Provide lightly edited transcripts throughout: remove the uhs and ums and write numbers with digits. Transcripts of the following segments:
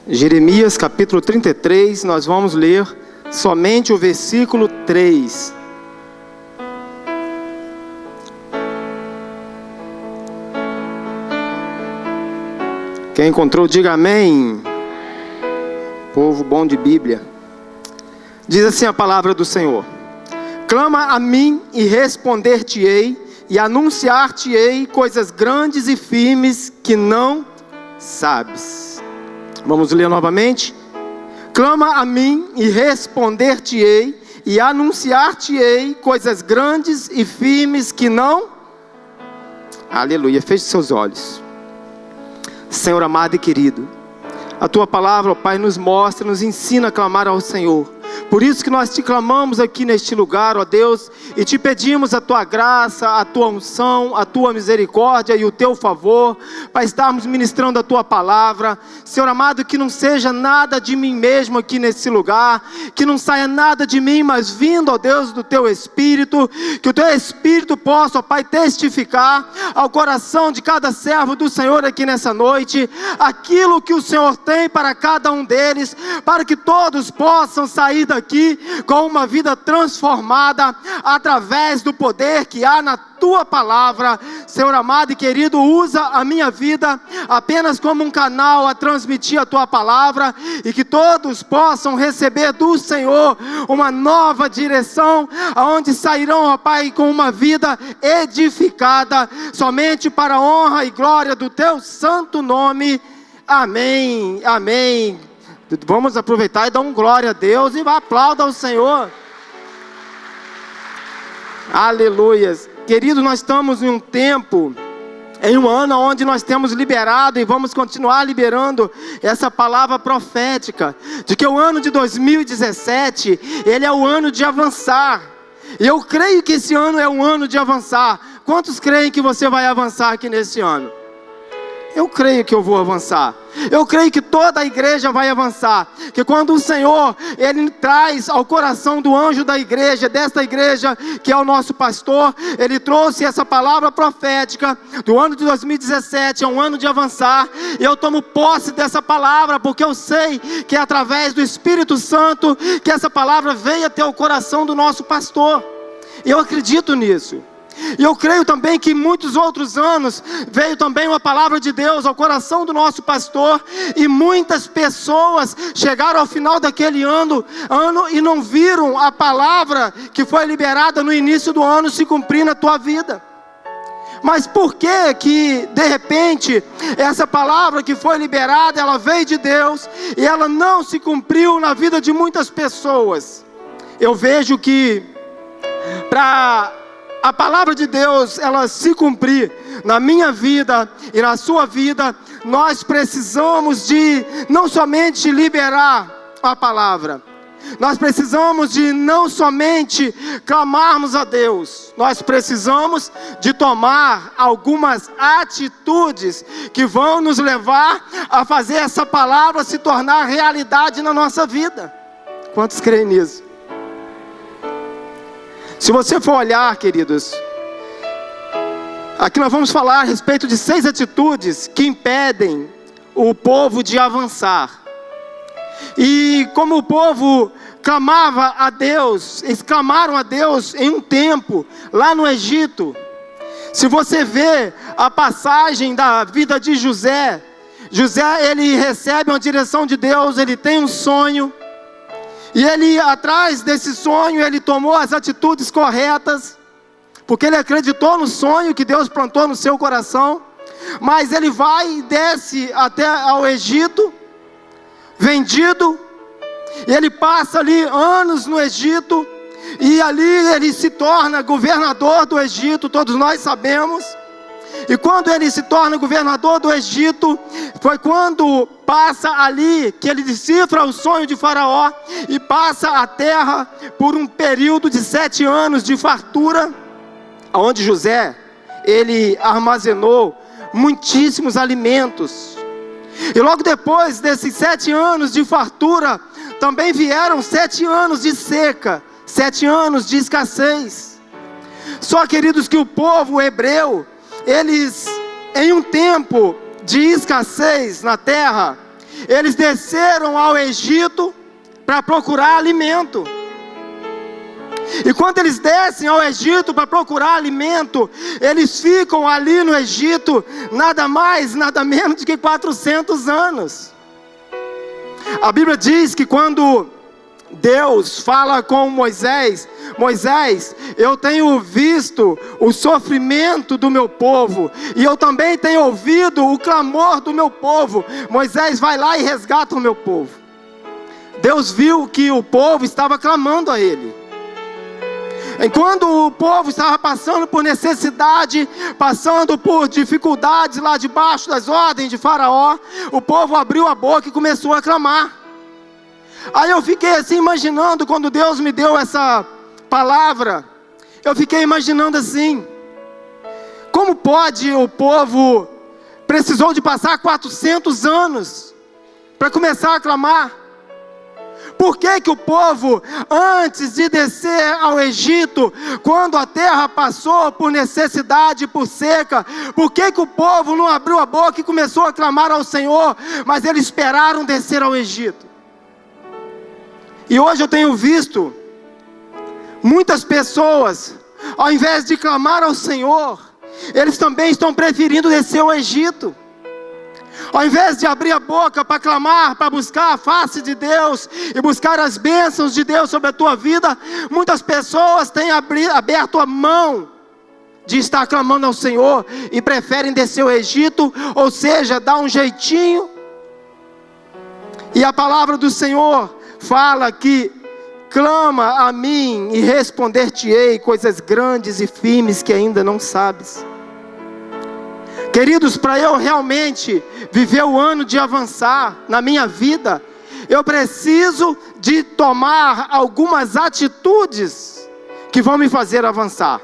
Jeremias capítulo 33, nós vamos ler somente o versículo 3. Quem encontrou, diga amém. Povo bom de Bíblia. Diz assim a palavra do Senhor: clama a mim e responder-te-ei, e anunciar-te-ei coisas grandes e firmes que não sabes. Vamos ler novamente. Clama a mim e responder-te-ei, e anunciar-te-ei coisas grandes e firmes que não... Aleluia, feche seus olhos. Senhor amado e querido, a Tua palavra, ó Pai, nos mostra, nos ensina a clamar ao Senhor. Por isso que nós te clamamos aqui neste lugar, ó Deus, e te pedimos a Tua graça, a Tua unção, a Tua misericórdia e o Teu favor, para estarmos ministrando a Tua palavra. Senhor amado, que não seja nada de mim mesmo aqui nesse lugar, que não saia nada de mim, mas vindo, ó Deus, do Teu Espírito, que o Teu Espírito possa, ó Pai, testificar ao coração de cada servo do Senhor aqui nessa noite, aquilo que o Senhor tem para cada um deles, para que todos possam sair daqui com uma vida transformada através do poder que há na Tua palavra. Senhor amado e querido, usa a minha vida apenas como um canal a transmitir a Tua palavra, e que todos possam receber do Senhor uma nova direção, aonde sairão, ó Pai, com uma vida edificada, somente para a honra e glória do Teu santo nome. Amém, amém. Vamos aproveitar e dar um glória a Deus e aplauda ao Senhor. Aleluias. Querido, nós estamos em um tempo, em um ano onde nós temos liberado e vamos continuar liberando essa palavra profética, de que o ano de 2017, ele é o ano de avançar. E eu creio que esse ano é um ano de avançar. Quantos creem que você vai avançar aqui nesse ano? Eu creio que eu vou avançar. Eu creio que toda a igreja vai avançar. Que quando o Senhor, Ele traz ao coração do anjo da igreja, desta igreja que é o nosso pastor, Ele trouxe essa palavra profética do ano de 2017, é um ano de avançar. E eu tomo posse dessa palavra, porque eu sei que é através do Espírito Santo que essa palavra veio até o coração do nosso pastor. Eu acredito nisso. E eu creio também que muitos outros anos veio também uma palavra de Deus ao coração do nosso pastor, e muitas pessoas chegaram ao final daquele ano e não viram a palavra que foi liberada no início do ano se cumprir na tua vida. Mas por que de repente essa palavra que foi liberada, ela veio de Deus e ela não se cumpriu na vida de muitas pessoas? Eu vejo que para a palavra de Deus, ela se cumprir na minha vida e na sua vida, nós precisamos de não somente liberar a palavra, nós precisamos de não somente clamarmos a Deus, nós precisamos de tomar algumas atitudes que vão nos levar a fazer essa palavra se tornar realidade na nossa vida. Quantos creem nisso? Se você for olhar, queridos, aqui nós vamos falar a respeito de 6 atitudes que impedem o povo de avançar. E como o povo clamava a Deus, eles clamaram a Deus em um tempo, lá no Egito. Se você vê a passagem da vida de José, ele recebe uma direção de Deus, ele tem um sonho. E ele, atrás desse sonho, ele tomou as atitudes corretas, porque ele acreditou no sonho que Deus plantou no seu coração. Mas ele vai e desce até ao Egito, vendido, e ele passa ali anos no Egito, e ali ele se torna governador do Egito, todos nós sabemos. E quando ele se torna governador do Egito, foi quando passa ali, que ele decifra o sonho de Faraó, e passa a terra por um período de 7 anos de fartura, onde José, ele armazenou muitíssimos alimentos. E logo depois desses 7 anos de fartura, também vieram 7 anos de seca, 7 anos de escassez. Só, queridos, que o povo hebreu, eles, em um tempo de escassez na terra, eles desceram ao Egito para procurar alimento. E quando eles descem ao Egito para procurar alimento, eles ficam ali no Egito nada mais, nada menos do que 400 anos. A Bíblia diz que quando Deus fala com Moisés: Moisés, eu tenho visto o sofrimento do meu povo, e eu também tenho ouvido o clamor do meu povo. Moisés, vai lá e resgata o meu povo. Deus viu que o povo estava clamando a Ele. Enquanto o povo estava passando por necessidade, passando por dificuldades lá debaixo das ordens de Faraó, o povo abriu a boca e começou a clamar. Aí eu fiquei assim imaginando, quando Deus me deu essa palavra, eu fiquei imaginando assim: como pode o povo precisou de passar 400 anos para começar a clamar? Por que que o povo, antes de descer ao Egito, quando a terra passou por necessidade, por seca, por que que o povo não abriu a boca e começou a clamar ao Senhor, mas eles esperaram descer ao Egito? E hoje eu tenho visto muitas pessoas, ao invés de clamar ao Senhor, eles também estão preferindo descer ao Egito. Ao invés de abrir a boca para clamar, para buscar a face de Deus e buscar as bênçãos de Deus sobre a tua vida, muitas pessoas têm aberto a mão de estar clamando ao Senhor e preferem descer ao Egito, ou seja, dar um jeitinho. E a palavra do Senhor fala que: clama a mim e responder-te-ei coisas grandes e firmes que ainda não sabes. Queridos, para eu realmente viver o ano de avançar na minha vida, eu preciso de tomar algumas atitudes que vão me fazer avançar.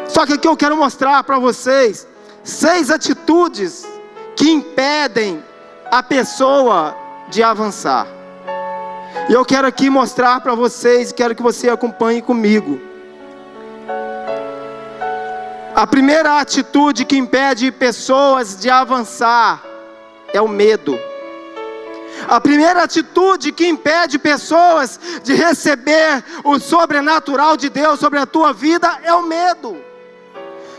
Só que aqui eu quero mostrar para vocês 6 atitudes que impedem a pessoa de avançar. E eu quero aqui mostrar para vocês, quero que você acompanhe comigo. A primeira atitude que impede pessoas de avançar é o medo. A primeira atitude que impede pessoas de receber o sobrenatural de Deus sobre a tua vida é o medo.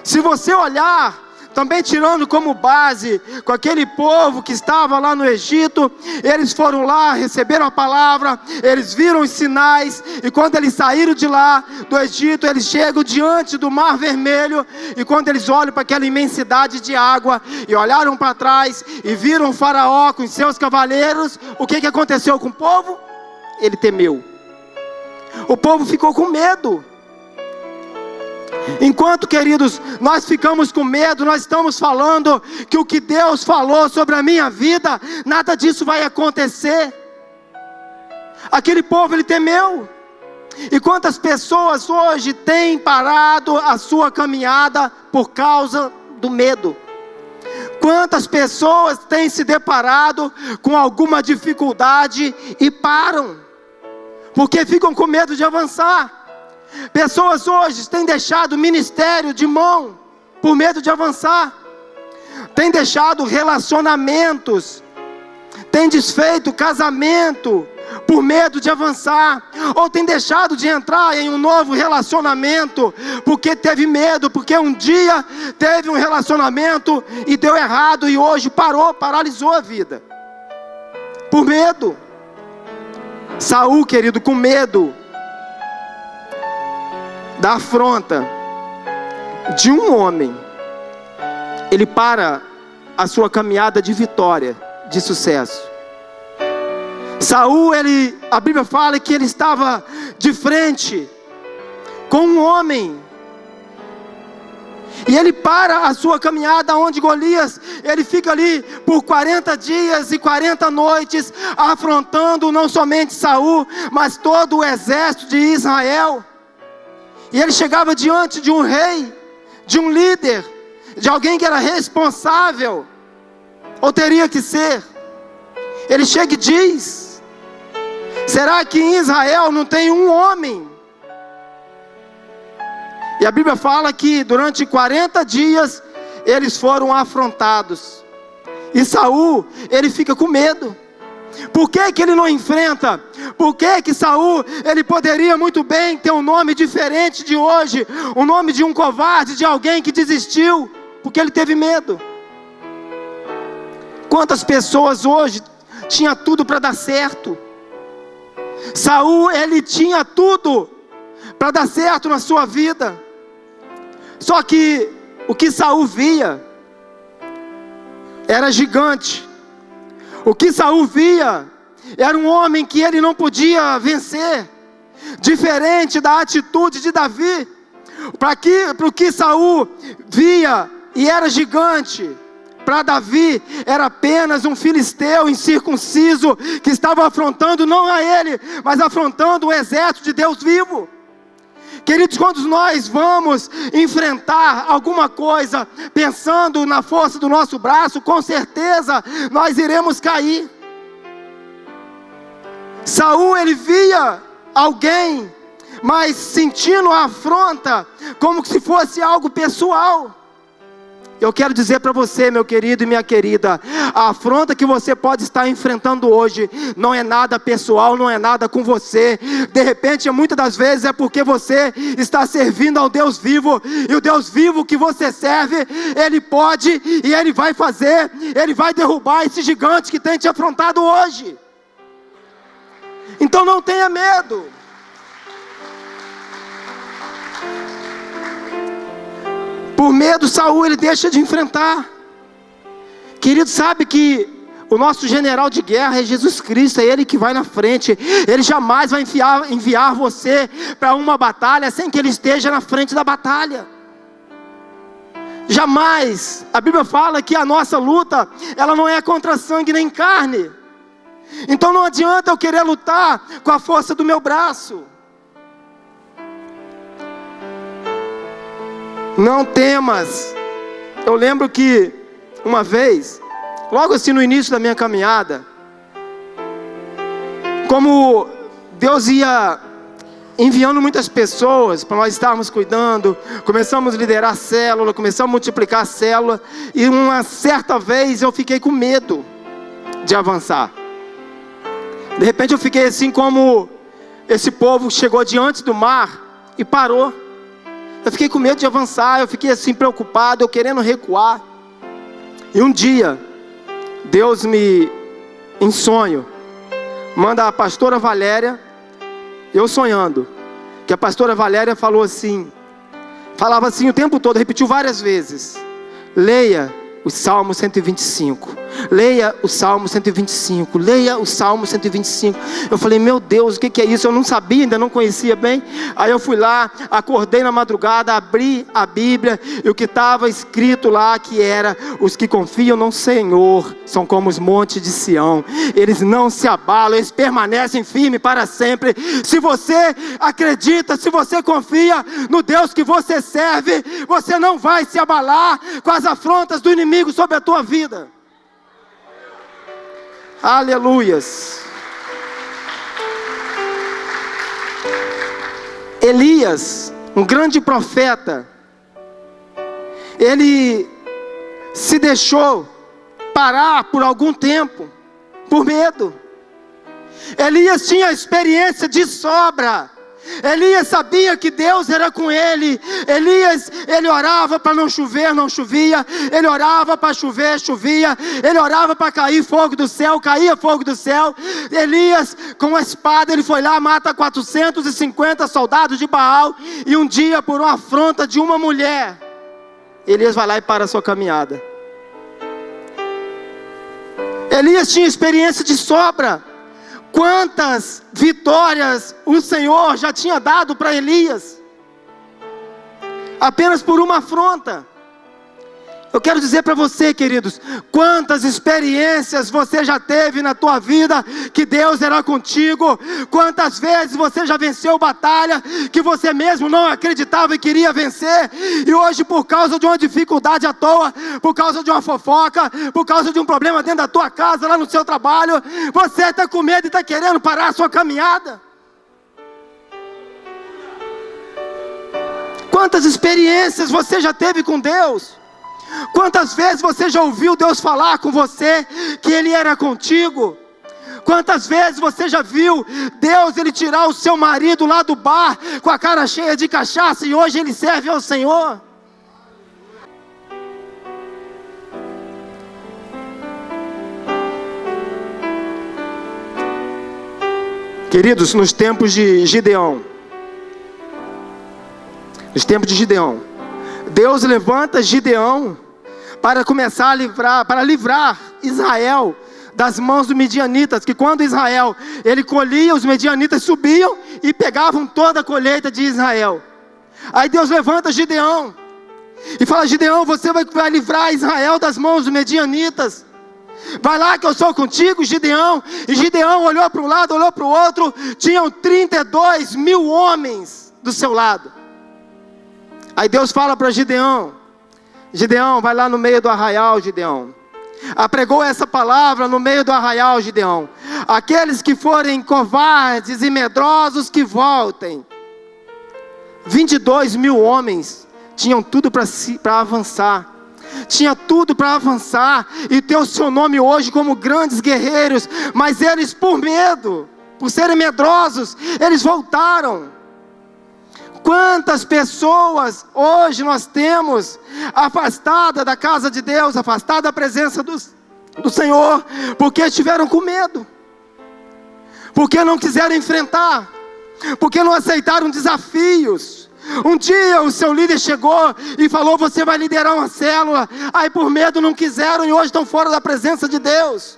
Se você olhar, também tirando como base com aquele povo que estava lá no Egito, eles foram lá, receberam a palavra, eles viram os sinais, e quando eles saíram de lá, do Egito, eles chegam diante do Mar Vermelho, e quando eles olham para aquela imensidade de água, e olharam para trás, e viram o Faraó com os seus cavaleiros, o que aconteceu com o povo? Ele temeu. O povo ficou com medo. Enquanto, queridos, nós ficamos com medo, nós estamos falando que o que Deus falou sobre a minha vida, nada disso vai acontecer. Aquele povo, ele temeu. E quantas pessoas hoje têm parado a sua caminhada por causa do medo? Quantas pessoas têm se deparado com alguma dificuldade e param, porque ficam com medo de avançar? Pessoas hoje têm deixado o ministério de mão por medo de avançar, têm deixado relacionamentos, têm desfeito casamento por medo de avançar, ou têm deixado de entrar em um novo relacionamento porque teve medo, porque um dia teve um relacionamento e deu errado e hoje paralisou a vida por medo. Saul, querido, com medo da afronta de um homem, ele para a sua caminhada de vitória, de sucesso. Saul, a Bíblia fala que ele estava de frente com um homem, e ele para a sua caminhada onde Golias, ele fica ali por 40 dias e 40 noites, afrontando não somente Saul, mas todo o exército de Israel. E ele chegava diante de um rei, de um líder, de alguém que era responsável, ou teria que ser. Ele chega e diz: será que em Israel não tem um homem? E a Bíblia fala que durante 40 dias eles foram afrontados. E Saul, ele fica com medo. Por que que ele não enfrenta? Por que que Saul, ele poderia muito bem ter um nome diferente de hoje, o nome de um covarde, de alguém que desistiu, porque ele teve medo. Quantas pessoas hoje tinha tudo para dar certo? Saul, ele tinha tudo para dar certo na sua vida. Só que o que Saul via era gigante. O que Saul via era um homem que ele não podia vencer, diferente da atitude de Davi. Para o que Saul via e era gigante, para Davi era apenas um filisteu incircunciso que estava afrontando não a ele, mas afrontando o exército de Deus vivo. Queridos, quando nós vamos enfrentar alguma coisa pensando na força do nosso braço, com certeza nós iremos cair. Saul, ele via alguém, mas sentindo a afronta como se fosse algo pessoal. Eu quero dizer para você, meu querido e minha querida, a afronta que você pode estar enfrentando hoje não é nada pessoal, não é nada com você. De repente, muitas das vezes é porque você está servindo ao Deus vivo, e o Deus vivo que você serve, Ele pode e Ele vai fazer, Ele vai derrubar esse gigante que tem te afrontado hoje. Então não tenha medo. Por medo, Saul, ele deixa de enfrentar. Querido, sabe que o nosso general de guerra é Jesus Cristo, é Ele que vai na frente. Ele jamais vai enviar você para uma batalha sem que Ele esteja na frente da batalha. Jamais. A Bíblia fala que a nossa luta, ela não é contra sangue nem carne. Então não adianta eu querer lutar com a força do meu braço. Não temas. Eu lembro que uma vez, logo assim no início da minha caminhada, como Deus ia enviando muitas pessoas para nós estarmos cuidando, começamos a liderar a célula, começamos a multiplicar a célula, e uma certa vez eu fiquei com medo de avançar. De repente eu fiquei assim como esse povo chegou diante do mar e parou. Eu fiquei com medo de avançar, eu fiquei assim preocupado, eu querendo recuar. E um dia, Deus me, em sonho, manda a pastora Valéria, eu sonhando, que a pastora Valéria falava assim o tempo todo, repetiu várias vezes: leia o Salmo 125, leia o Salmo 125, leia o Salmo 125. Eu falei, meu Deus, o que é isso? Eu não sabia, ainda não conhecia bem. Aí eu fui lá, acordei na madrugada, abri a Bíblia, e o que estava escrito lá, que era: os que confiam no Senhor são como os montes de Sião, eles não se abalam, eles permanecem firmes para sempre. Se você acredita, se você confia no Deus que você serve, você não vai se abalar com as afrontas do inimigo sobre a tua vida. Aleluias. Elias, um grande profeta, ele se deixou parar por algum tempo, por medo. Elias tinha experiência de sobra. Elias sabia que Deus era com ele. Elias, ele orava para não chover, não chovia. Ele orava para chover, chovia. Ele orava para cair fogo do céu, caía fogo do céu. Elias, com a espada, ele foi lá, mata 450 soldados de Baal. E um dia, por uma afronta de uma mulher, Elias vai lá e para a sua caminhada. Elias tinha experiência de sobra. Quantas vitórias o Senhor já tinha dado para Elias, apenas por uma afronta. Eu quero dizer para você, queridos, quantas experiências você já teve na tua vida que Deus era contigo. Quantas vezes você já venceu batalha que você mesmo não acreditava e queria vencer, e hoje, por causa de uma dificuldade à toa, por causa de uma fofoca, por causa de um problema dentro da tua casa, lá no seu trabalho, você está com medo e está querendo parar a sua caminhada. Quantas experiências você já teve com Deus? Quantas vezes você já ouviu Deus falar com você que Ele era contigo? Quantas vezes você já viu Deus Ele tirar o seu marido lá do bar com a cara cheia de cachaça e hoje ele serve ao Senhor? Queridos, nos tempos de Gideão, Deus levanta Gideão para começar a livrar Israel das mãos dos midianitas, que quando Israel ele colhia, os midianitas subiam e pegavam toda a colheita de Israel. Aí Deus levanta Gideão e fala: Gideão, você vai livrar Israel das mãos dos midianitas. Vai lá que eu sou contigo, Gideão. E Gideão olhou para um lado, olhou para o outro. Tinham 32 mil homens do seu lado. Aí Deus fala para Gideão: Gideão, vai lá no meio do arraial, Gideão. Apregou essa palavra no meio do arraial, Gideão. Aqueles que forem covardes e medrosos que voltem. 22 mil homens tinham tudo para avançar. Tinha tudo para avançar e ter o seu nome hoje como grandes guerreiros, mas eles, por medo, por serem medrosos, eles voltaram. Quantas pessoas hoje nós temos afastada da casa de Deus, afastada da presença do Senhor, porque estiveram com medo, porque não quiseram enfrentar, porque não aceitaram desafios. Um dia o seu líder chegou e falou: você vai liderar uma célula. Aí por medo não quiseram e hoje estão fora da presença de Deus.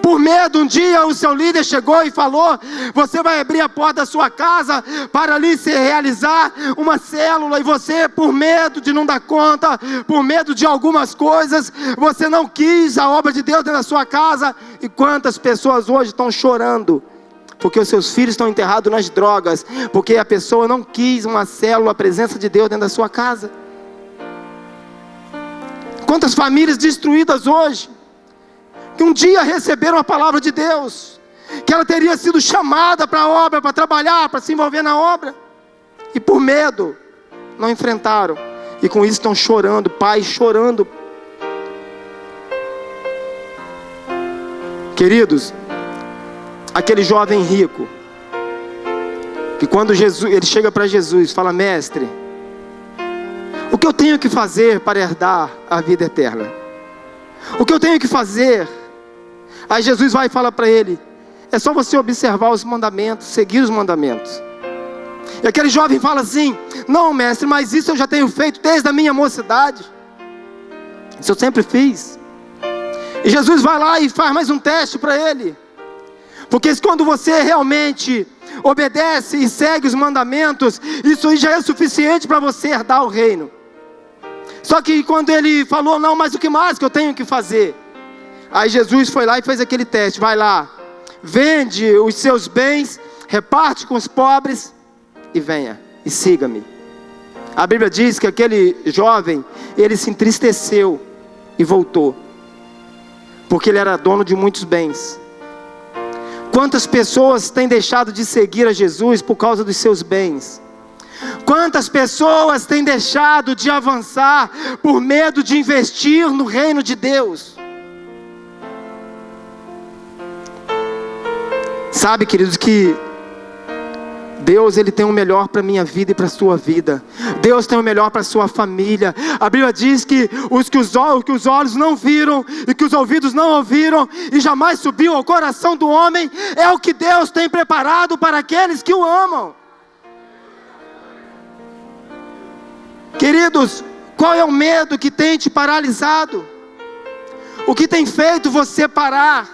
Por medo, um dia o seu líder chegou e falou: você vai abrir a porta da sua casa para ali se realizar uma célula. E você, por medo de não dar conta, por medo de algumas coisas, você não quis a obra de Deus dentro da sua casa. E quantas pessoas hoje estão chorando porque os seus filhos estão enterrados nas drogas, porque a pessoa não quis uma célula, a presença de Deus dentro da sua casa. Quantas famílias destruídas hoje, que um dia receberam a palavra de Deus, que ela teria sido chamada para a obra, para trabalhar, para se envolver na obra, e por medo, não enfrentaram, e com isso estão chorando, pais chorando. Queridos, aquele jovem rico, que quando ele chega para Jesus, fala: mestre, o que eu tenho que fazer para herdar a vida eterna? O que eu tenho que fazer? Aí Jesus vai e fala para ele: é só você observar os mandamentos, seguir os mandamentos. E aquele jovem fala assim: não, mestre, mas isso eu já tenho feito desde a minha mocidade, isso eu sempre fiz. E Jesus vai lá e faz mais um teste para ele, porque quando você realmente obedece e segue os mandamentos, isso aí já é suficiente para você herdar o reino. Só que quando ele falou: não, mas o que mais que eu tenho que fazer? Aí Jesus foi lá e fez aquele teste: vai lá, vende os seus bens, reparte com os pobres e venha, e siga-me. A Bíblia diz que aquele jovem, ele se entristeceu e voltou, porque ele era dono de muitos bens. Quantas pessoas têm deixado de seguir a Jesus por causa dos seus bens? Quantas pessoas têm deixado de avançar por medo de investir no reino de Deus? Sabe, queridos, que Deus, Ele tem o melhor para a minha vida e para a sua vida. Deus tem o melhor para a sua família. A Bíblia diz que os olhos não viram e que os ouvidos não ouviram e jamais subiu ao coração do homem, é o que Deus tem preparado para aqueles que o amam. Queridos, qual é o medo que tem te paralisado? O que tem feito você parar?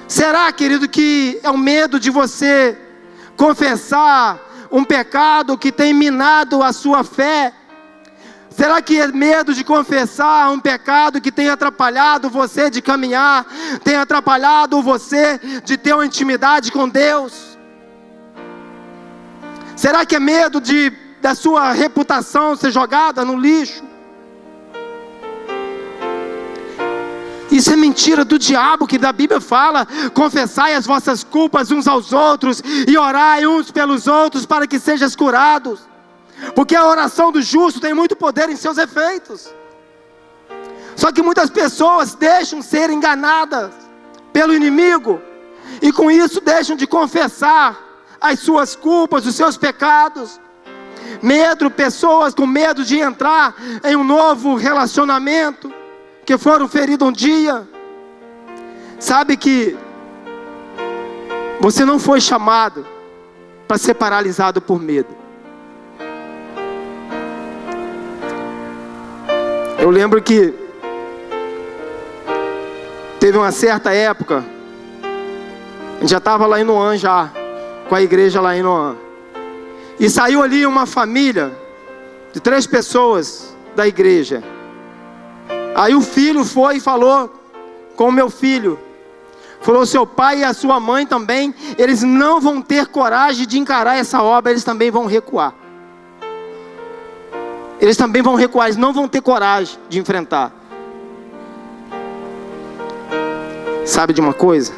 Será, querido, que é o medo de você confessar um pecado que tem minado a sua fé? Será que é medo de confessar um pecado que tem atrapalhado você de caminhar, tem atrapalhado você de ter uma intimidade com Deus? Será que é medo da sua reputação ser jogada no lixo? Isso é mentira do diabo, que da Bíblia fala: confessai as vossas culpas uns aos outros e orai uns pelos outros para que sejam curados. Porque a oração do justo tem muito poder em seus efeitos. Só que muitas pessoas deixam ser enganadas pelo inimigo, e com isso deixam de confessar as suas culpas, os seus pecados. Pessoas com medo de entrar em um novo relacionamento, que foram feridos um dia. Sabe que você não foi chamado para ser paralisado por medo. Eu lembro que teve uma certa época, a gente já estava lá em Noan já, com a igreja lá em Noan. E saiu ali uma família de 3 pessoas da igreja. Aí o filho foi e falou com o meu filho. Falou: seu pai e a sua mãe também, eles não vão ter coragem de encarar essa obra, eles também vão recuar. Eles também vão recuar, eles não vão ter coragem de enfrentar. Sabe de uma coisa?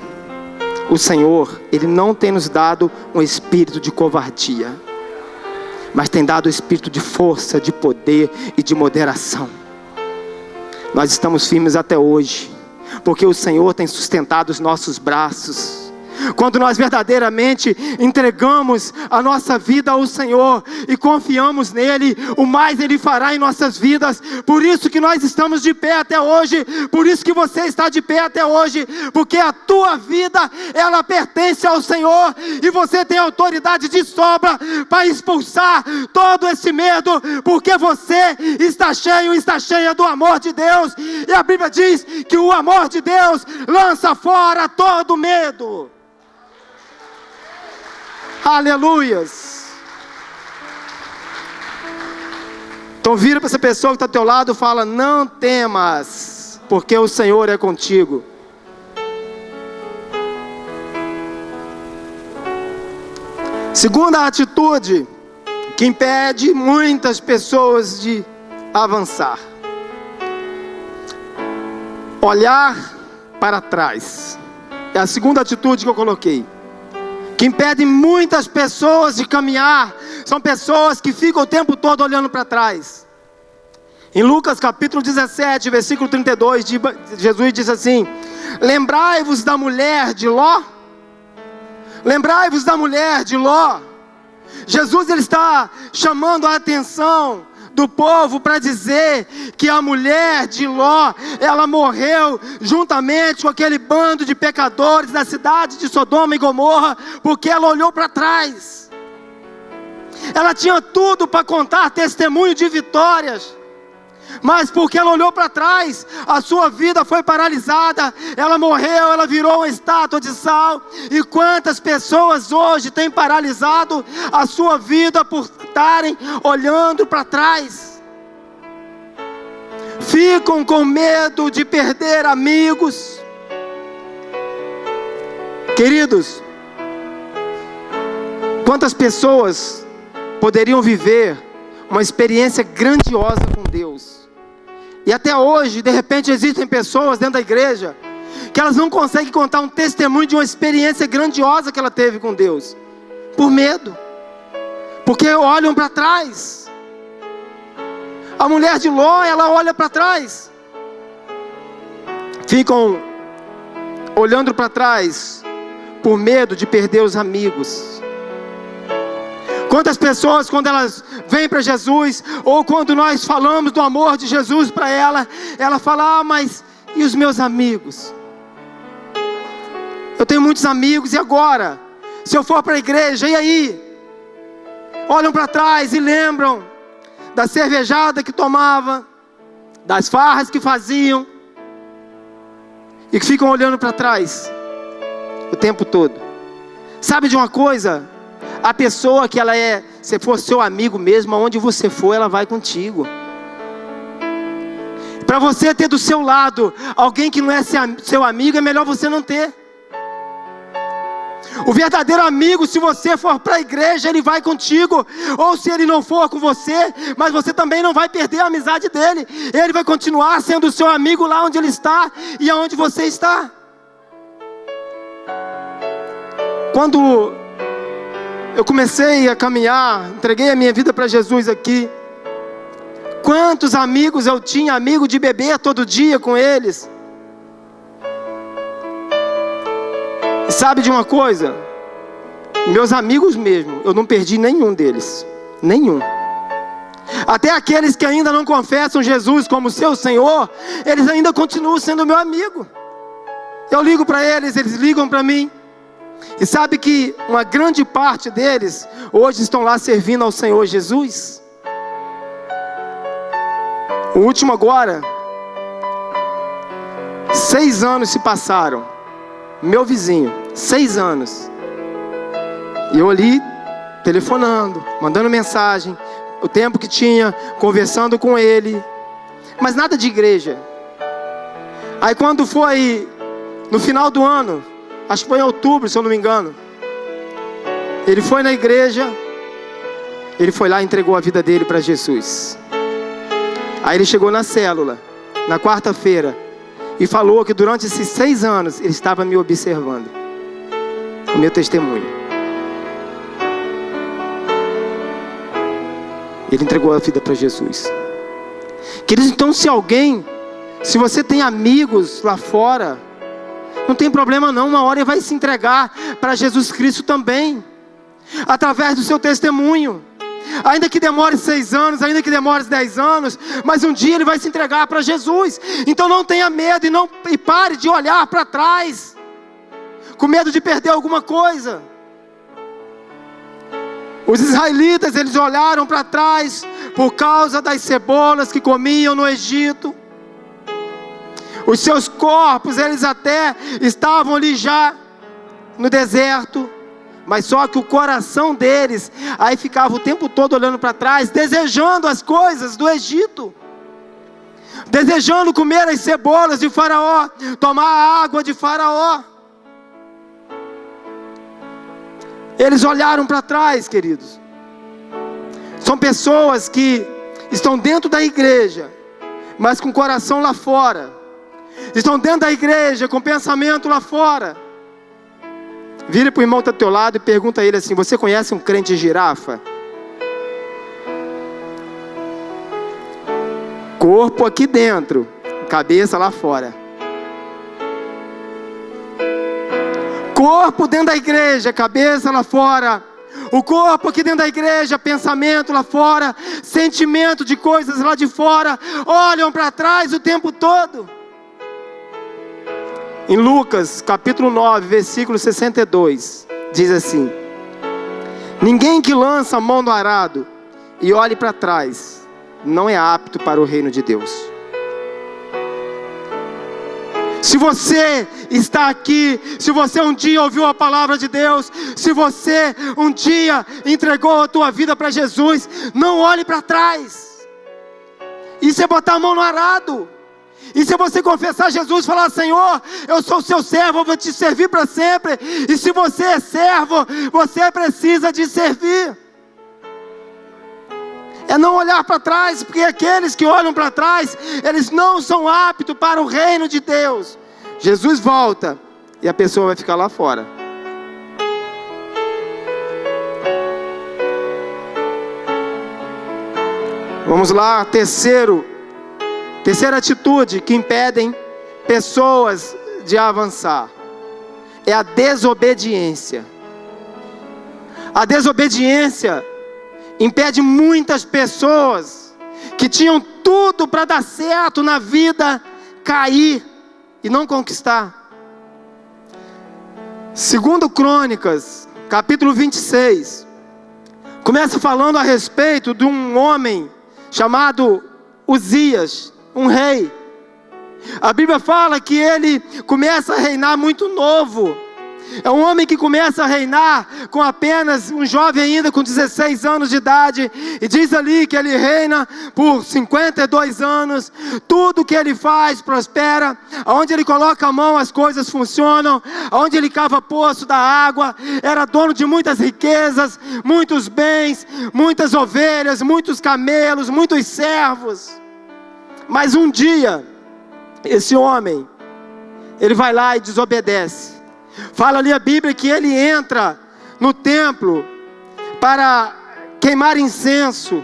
O Senhor, Ele não tem nos dado um espírito de covardia, mas tem dado o espírito de força, de poder e de moderação. Nós estamos firmes até hoje, porque o Senhor tem sustentado os nossos braços. Quando nós verdadeiramente entregamos a nossa vida ao Senhor e confiamos nele, o mais Ele fará em nossas vidas. Por isso que nós estamos de pé até hoje, por isso que você está de pé até hoje, porque a tua vida, ela pertence ao Senhor, e você tem autoridade de sobra para expulsar todo esse medo, porque você está cheio, está cheia do amor de Deus, e a Bíblia diz que o amor de Deus lança fora todo medo. Aleluias. Então vira para essa pessoa que está ao teu lado e fala: não temas, porque o Senhor é contigo. Segunda atitude que impede muitas pessoas de avançar: olhar para trás. É a segunda atitude que eu coloquei, que impede muitas pessoas de caminhar. São pessoas que ficam o tempo todo olhando para trás. Em Lucas capítulo 17, versículo 32, Jesus diz assim: lembrai-vos da mulher de Ló. Lembrai-vos da mulher de Ló. Jesus, ele está chamando a atenção do povo para dizer que a mulher de Ló, ela morreu juntamente com aquele bando de pecadores da cidade de Sodoma e Gomorra, porque ela olhou para trás. Ela tinha tudo para contar testemunho de vitórias, mas porque ela olhou para trás, a sua vida foi paralisada. Ela morreu, ela virou uma estátua de sal. E quantas pessoas hoje têm paralisado a sua vida por estarem olhando para trás? Ficam com medo de perder amigos. Queridos, quantas pessoas poderiam viver uma experiência grandiosa com Deus? E até hoje, de repente, existem pessoas dentro da igreja que elas não conseguem contar um testemunho de uma experiência grandiosa que ela teve com Deus, por medo, porque olham para trás. A mulher de Ló, ela olha para trás, ficam olhando para trás por medo de perder os amigos. Quantas pessoas, quando elas vêm para Jesus, ou quando nós falamos do amor de Jesus para ela, ela fala: ah, mas e os meus amigos? Eu tenho muitos amigos, e agora? Se eu for para a igreja, e aí? Olham para trás e lembram da cervejada que tomava, das farras que faziam, e que ficam olhando para trás o tempo todo. Sabe de uma coisa? A pessoa que ela é, se for seu amigo mesmo, aonde você for, ela vai contigo. Para você ter do seu lado alguém que não é seu amigo, é melhor você não ter. O verdadeiro amigo, se você for para a igreja, ele vai contigo. Ou se ele não for com você, mas você também não vai perder a amizade dele. Ele vai continuar sendo seu amigo lá onde ele está e aonde você está. Quando eu comecei a caminhar, entreguei a minha vida para Jesus aqui. Quantos amigos eu tinha, amigo de beber todo dia com eles. E sabe de uma coisa? Meus amigos mesmo, eu não perdi nenhum deles. Nenhum. Até aqueles que ainda não confessam Jesus como seu Senhor, eles ainda continuam sendo meu amigo. Eu ligo para eles, eles ligam para mim. E sabe que uma grande parte deles hoje estão lá servindo ao Senhor Jesus. O último agora, 6 anos se passaram. Meu vizinho, 6 anos. E eu ali, telefonando, mandando mensagem, o tempo que tinha, conversando com ele. Mas nada de igreja. Aí quando foi no final do ano, acho que foi em outubro, se eu não me engano, ele foi na igreja, ele foi lá e entregou a vida dele para Jesus. Aí ele chegou na célula, na quarta-feira, e falou que durante esses 6 anos, ele estava me observando. O meu testemunho. Ele entregou a vida para Jesus. Queridos, então se você tem amigos lá fora, não tem problema não, uma hora ele vai se entregar para Jesus Cristo também, através do seu testemunho. Ainda que demore 6 anos, ainda que demore 10 anos, mas um dia ele vai se entregar para Jesus. Então não tenha medo e pare de olhar para trás, com medo de perder alguma coisa. Os israelitas, eles olharam para trás por causa das cebolas que comiam no Egito. Os seus corpos, eles até estavam ali já no deserto, mas só que o coração deles aí ficava o tempo todo olhando para trás, desejando as coisas do Egito, desejando comer as cebolas de Faraó, tomar a água de Faraó. Eles olharam para trás, queridos. São pessoas que estão dentro da igreja, mas com o coração lá fora. Estão dentro da igreja com pensamento lá fora. Vira para o irmão que está do teu lado e pergunta a ele assim: você conhece um crente girafa? Corpo aqui dentro, cabeça lá fora. Corpo dentro da igreja, cabeça lá fora. O corpo aqui dentro da igreja, pensamento lá fora, sentimento de coisas lá de fora. Olham para trás o tempo todo. Em Lucas capítulo 9, versículo 62, diz assim: ninguém que lança a mão no arado e olhe para trás não é apto para o reino de Deus. Se você está aqui, se você um dia ouviu a palavra de Deus, se você um dia entregou a tua vida para Jesus, não olhe para trás. Isso é botar a mão no arado. E se você confessar Jesus e falar: Senhor, eu sou o seu servo, eu vou te servir para sempre. E se você é servo, você precisa de servir. É não olhar para trás, porque aqueles que olham para trás, eles não são aptos para o reino de Deus. Jesus volta e a pessoa vai ficar lá fora. Vamos lá, terceira atitude que impedem pessoas de avançar é a desobediência. A desobediência impede muitas pessoas que tinham tudo para dar certo na vida, cair e não conquistar. 2 Crônicas, capítulo 26, começa falando a respeito de um homem chamado Uzias, um rei. A Bíblia fala que ele começa a reinar muito novo. É um homem que começa a reinar com apenas um jovem ainda com 16 anos de idade. E diz ali que ele reina por 52 anos. Tudo que ele faz prospera. Aonde ele coloca a mão as coisas funcionam. Aonde ele cava poço da água. Era dono de muitas riquezas, muitos bens, muitas ovelhas, muitos camelos, muitos servos. Mas um dia, esse homem, ele vai lá e desobedece. Fala ali a Bíblia que ele entra no templo para queimar incenso.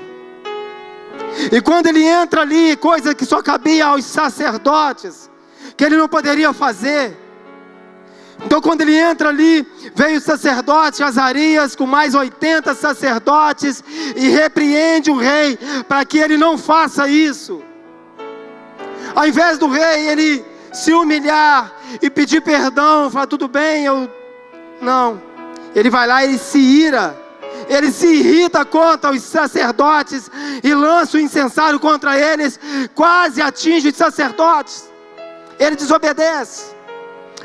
E quando ele entra ali, coisa que só cabia aos sacerdotes, que ele não poderia fazer. Então quando ele entra ali, veio o sacerdote Azarias com mais 80 sacerdotes e repreende o rei para que ele não faça isso. Ao invés do rei ele se humilhar e pedir perdão, falar tudo bem, não. Ele vai lá e ele se ira. Ele se irrita contra os sacerdotes e lança o incensário contra eles, quase atinge os sacerdotes. Ele desobedece.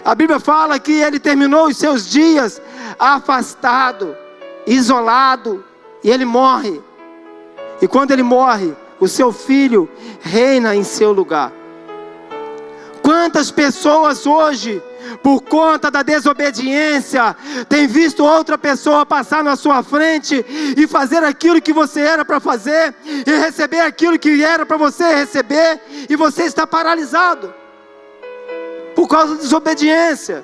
A Bíblia fala que ele terminou os seus dias afastado, isolado, e ele morre. E quando ele morre, o seu filho reina em seu lugar. Quantas pessoas hoje, por conta da desobediência, têm visto outra pessoa passar na sua frente e fazer aquilo que você era para fazer, e receber aquilo que era para você receber, e você está paralisado por causa da desobediência.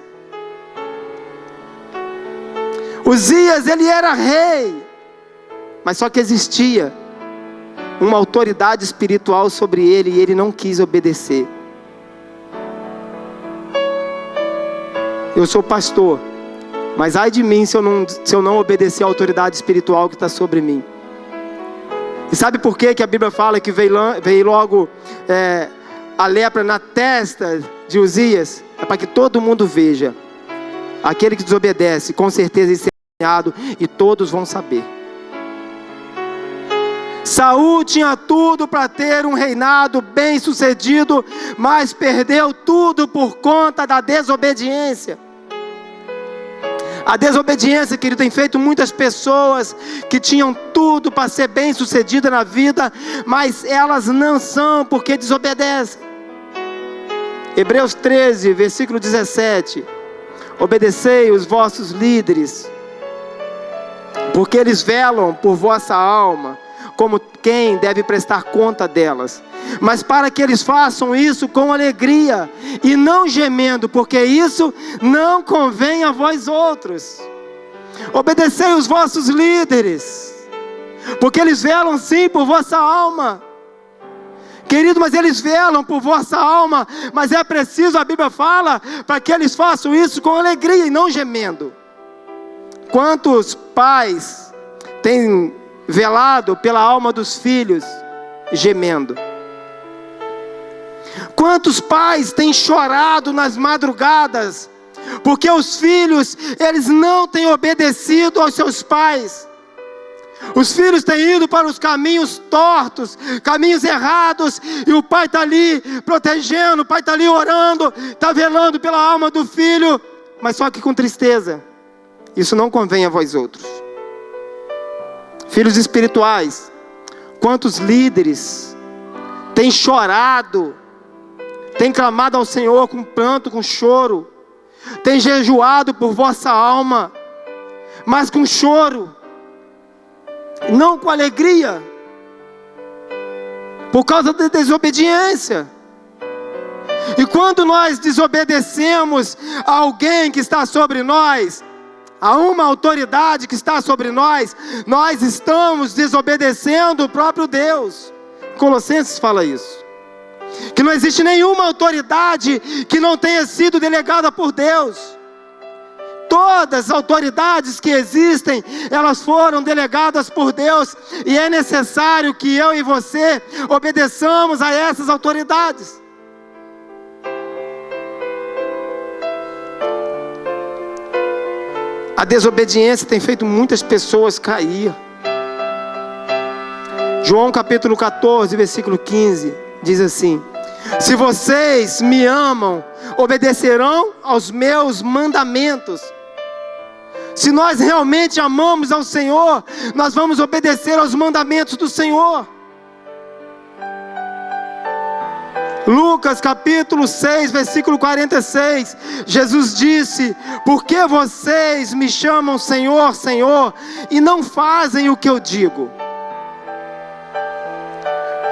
Uzias, ele era rei, mas só que existia uma autoridade espiritual sobre ele, e ele não quis obedecer. Eu sou pastor, mas ai de mim se eu não obedecer à autoridade espiritual que está sobre mim. E sabe por que a Bíblia fala que veio logo a lepra na testa de Uzias? É para que todo mundo veja. Aquele que desobedece, com certeza será apanhado, e todos vão saber. Saul tinha tudo para ter um reinado bem sucedido, mas perdeu tudo por conta da desobediência. A desobediência, querido, tem feito muitas pessoas que tinham tudo para ser bem sucedida na vida, mas elas não são porque desobedecem. Hebreus 13, versículo 17: obedecei os vossos líderes, porque eles velam por vossa alma, como quem deve prestar conta delas, mas para que eles façam isso com alegria e não gemendo, porque isso não convém a vós outros. Obedecei os vossos líderes, porque eles velam sim por vossa alma. Querido, mas eles velam por vossa alma, mas é preciso, a Bíblia fala, para que eles façam isso com alegria e não gemendo. Quantos pais têm velado pela alma dos filhos, gemendo? Quantos pais têm chorado nas madrugadas, porque os filhos, eles não têm obedecido aos seus pais? Os filhos têm ido para os caminhos tortos, caminhos errados, e o pai está ali protegendo, o pai está ali orando, está velando pela alma do filho, mas só que com tristeza. Isso não convém a vós outros. Filhos espirituais, quantos líderes têm chorado, têm clamado ao Senhor com pranto, com choro, têm jejuado por vossa alma, mas com choro, não com alegria, por causa da desobediência. E quando nós desobedecemos a alguém que está sobre nós, a uma autoridade que está sobre nós, nós estamos desobedecendo o próprio Deus. Colossenses fala isso, que não existe nenhuma autoridade que não tenha sido delegada por Deus. Todas as autoridades que existem, elas foram delegadas por Deus, e é necessário que eu e você obedeçamos a essas autoridades. A desobediência tem feito muitas pessoas cair. João capítulo 14, versículo 15, diz assim: se vocês me amam, obedecerão aos meus mandamentos. Se nós realmente amamos ao Senhor, nós vamos obedecer aos mandamentos do Senhor. Lucas capítulo 6, versículo 46, Jesus disse: por que vocês me chamam Senhor, Senhor, e não fazem o que eu digo?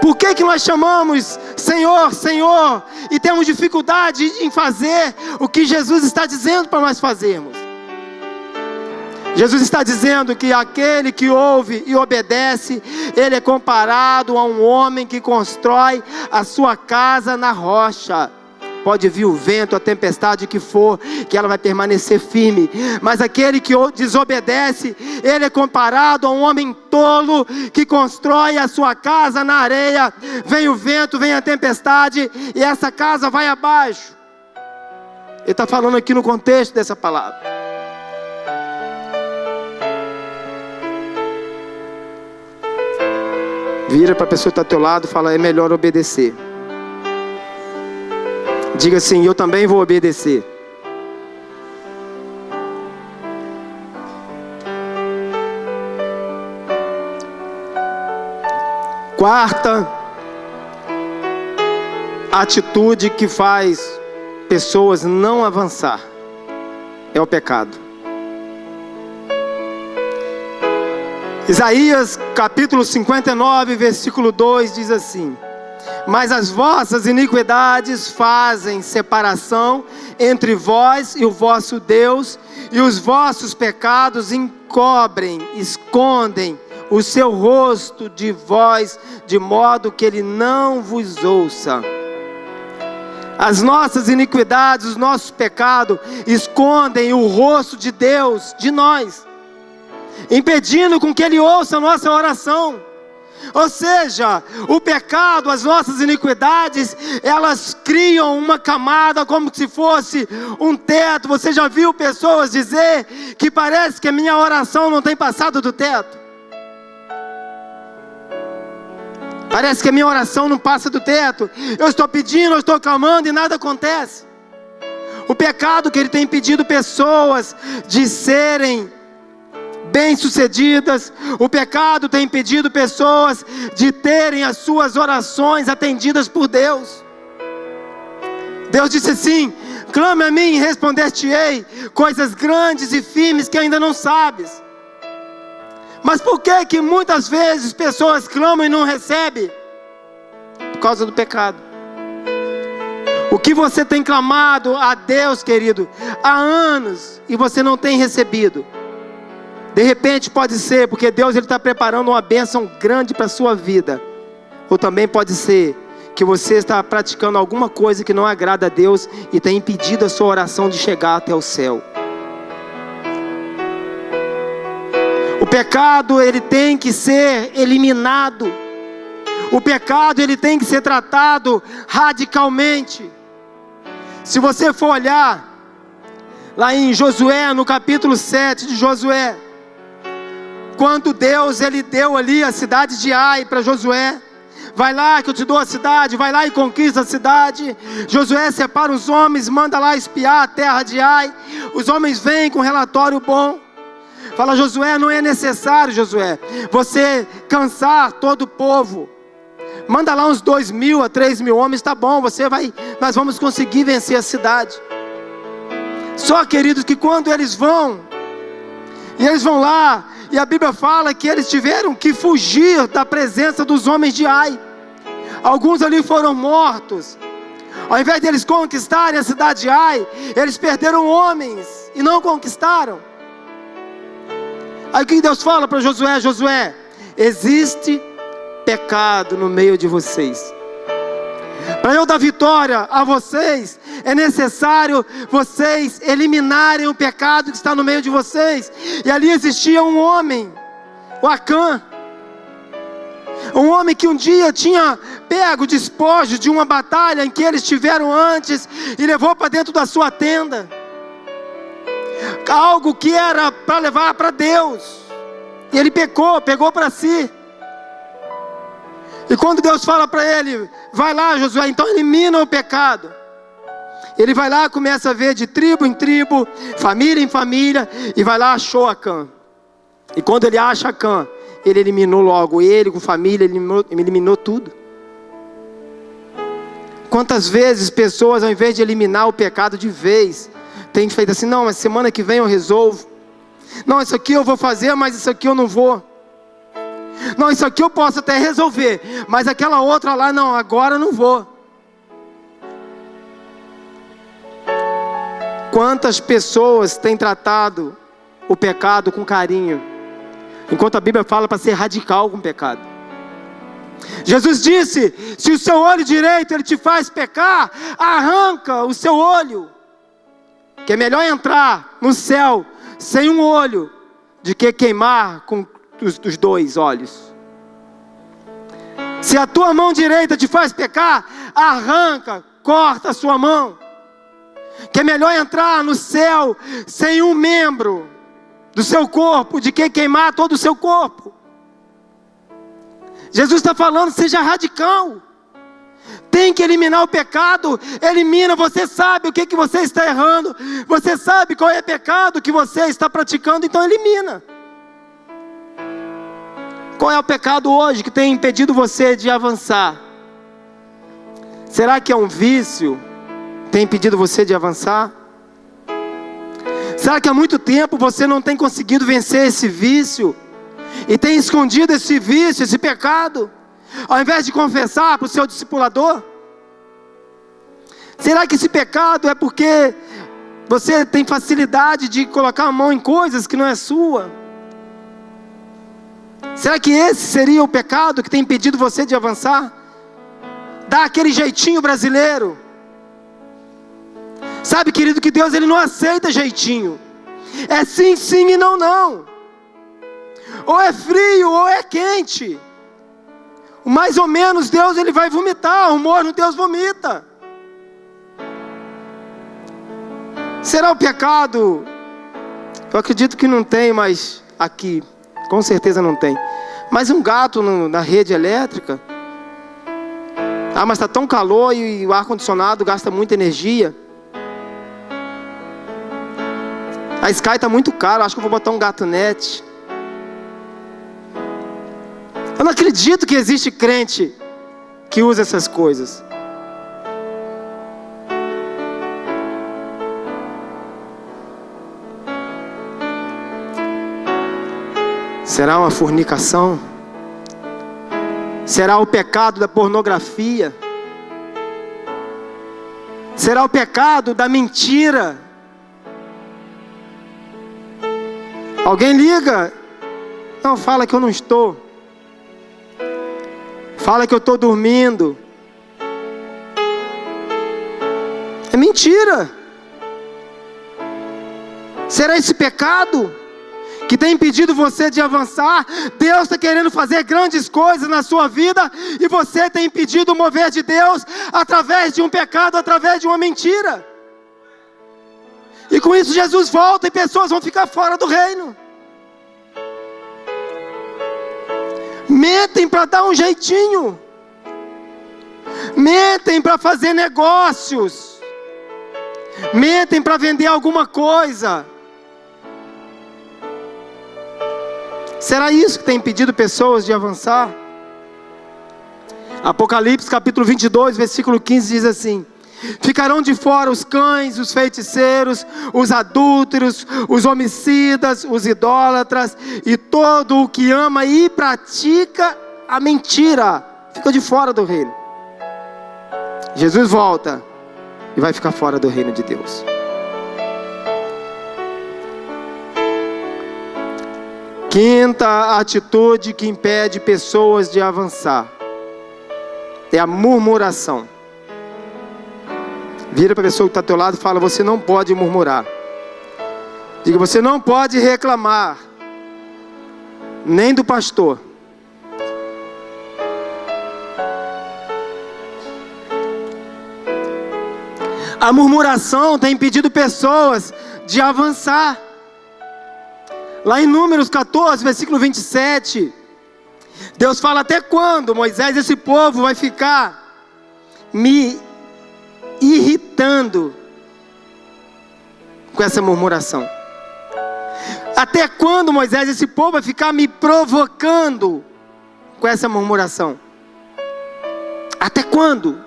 Por que nós chamamos Senhor, Senhor, e temos dificuldade em fazer o que Jesus está dizendo para nós fazermos? Jesus está dizendo que aquele que ouve e obedece, ele é comparado a um homem que constrói a sua casa na rocha. Pode vir o vento, a tempestade que for, que ela vai permanecer firme. Mas aquele que desobedece, ele é comparado a um homem tolo que constrói a sua casa na areia. Vem o vento, vem a tempestade e essa casa vai abaixo. Ele está falando aqui no contexto dessa palavra. Vira para a pessoa que está ao teu lado e fala: é melhor obedecer. Diga assim: eu também vou obedecer. Quarta atitude que faz pessoas não avançar é o pecado. Isaías capítulo 59, versículo 2 diz assim: mas as vossas iniquidades fazem separação entre vós e o vosso Deus, e os vossos pecados encobrem, escondem o seu rosto de vós, de modo que ele não vos ouça. As nossas iniquidades, os nossos pecados escondem o rosto de Deus de nós, impedindo com que ele ouça a nossa oração. Ou seja, o pecado, as nossas iniquidades, elas criam uma camada como se fosse um teto. Você já viu pessoas dizer que parece que a minha oração não tem passado do teto? Parece que a minha oração não passa do teto. Eu estou pedindo, eu estou clamando e nada acontece. O pecado que ele tem impedido pessoas de serem bem-sucedidas. O pecado tem impedido pessoas de terem as suas orações atendidas por Deus. Deus disse assim: clame a mim e responder-te-ei coisas grandes e firmes que ainda não sabes. Mas por que muitas vezes pessoas clamam e não recebem? Por causa do pecado. O que você tem clamado a Deus, querido, há anos e você não tem recebido, de repente pode ser porque Deus está preparando uma bênção grande para a sua vida. Ou também pode ser que você está praticando alguma coisa que não agrada a Deus e tem impedido a sua oração de chegar até o céu. O pecado, ele tem que ser eliminado. O pecado, ele tem que ser tratado radicalmente. Se você for olhar lá em Josué, no capítulo 7 de Josué, quando Deus, ele deu ali a cidade de Ai para Josué: vai lá que eu te dou a cidade, vai lá e conquista a cidade. Josué separa os homens, manda lá espiar a terra de Ai. Os homens vêm com relatório bom. Fala: Josué, não é necessário, Josué, você cansar todo o povo. Manda lá uns 2.000 a 3.000 homens, tá bom, nós vamos conseguir vencer a cidade. Só, queridos, que quando eles vão lá, e a Bíblia fala que eles tiveram que fugir da presença dos homens de Ai. Alguns ali foram mortos. Ao invés de eles conquistarem a cidade de Ai, eles perderam homens e não conquistaram. Aí o que Deus fala para Josué? Josué, existe pecado no meio de vocês. Para eu dar vitória a vocês, é necessário vocês eliminarem o pecado que está no meio de vocês. E ali existia um homem, o Acã. Um homem que um dia tinha pego despojos de uma batalha em que eles tiveram antes e levou para dentro da sua tenda. Algo que era para levar para Deus. E ele pegou para si. E quando Deus fala para ele: vai lá, Josué, então elimina o pecado. Ele vai lá, começa a ver de tribo em tribo, família em família, e vai lá, achou Acã. E quando ele acha Acã, ele eliminou logo ele, com família, eliminou tudo. Quantas vezes pessoas, ao invés de eliminar o pecado de vez, têm feito assim: não, mas semana que vem eu resolvo. Não, isso aqui eu vou fazer, mas isso aqui eu não vou. Não, isso aqui eu posso até resolver, mas aquela outra lá, não, agora eu não vou. Quantas pessoas têm tratado o pecado com carinho, enquanto a Bíblia fala para ser radical com o pecado. Jesus disse: se o seu olho direito ele te faz pecar, arranca o seu olho, que é melhor entrar no céu sem um olho do que queimar com os dois olhos. Se a tua mão direita te faz pecar, arranca, corta a sua mão, que é melhor entrar no céu sem um membro do seu corpo do que queimar todo o seu corpo. Jesus está falando: seja radical. Tem que eliminar o pecado. Elimina. Você sabe o que você está errando. Você sabe qual é o pecado que você está praticando. Então elimina. Qual é o pecado hoje que tem impedido você de avançar? Será que é um vício que tem impedido você de avançar? Será que há muito tempo você não tem conseguido vencer esse vício? E tem escondido esse vício, esse pecado, ao invés de confessar para o seu discipulador? Será que esse pecado é porque você tem facilidade de colocar a mão em coisas que não é sua? Será que esse seria o pecado que tem impedido você de avançar? Dá aquele jeitinho brasileiro. Sabe, querido, que Deus ele não aceita jeitinho. É sim, sim e não, não. Ou é frio ou é quente. Mais ou menos Deus ele vai vomitar. O morno Deus vomita. Será o pecado? Eu acredito que não tem, mas aqui com certeza não tem. Mas um gato na rede elétrica. Ah, mas está tão calor e o ar-condicionado gasta muita energia. A Sky está muito caro, acho que eu vou botar um gato net. Eu não acredito que existe crente que usa essas coisas. Será uma fornicação? Será o pecado da pornografia? Será o pecado da mentira? Alguém liga? Não, fala que eu não estou. Fala que eu estou dormindo. É mentira. Será esse pecado que tem impedido você de avançar? Deus está querendo fazer grandes coisas na sua vida e você tem impedido o mover de Deus através de um pecado, através de uma mentira. E com isso Jesus volta e pessoas vão ficar fora do reino. Mentem para dar um jeitinho. Mentem para fazer negócios. Mentem para vender alguma coisa. Será isso que tem impedido pessoas de avançar? Apocalipse capítulo 22, versículo 15 diz assim: ficarão de fora os cães, os feiticeiros, os adúlteros, os homicidas, os idólatras e todo o que ama e pratica a mentira. Fica de fora do reino. Jesus volta e vai ficar fora do reino de Deus. Quinta atitude que impede pessoas de avançar é a murmuração. Vira para a pessoa que está ao teu lado e fala: você não pode murmurar. Diga: você não pode reclamar, nem do pastor. A murmuração tem impedido pessoas de avançar. Lá em Números 14, versículo 27, Deus fala: até quando, Moisés, esse povo vai ficar me irritando com essa murmuração? Até quando, Moisés, esse povo vai ficar me provocando com essa murmuração? Até quando?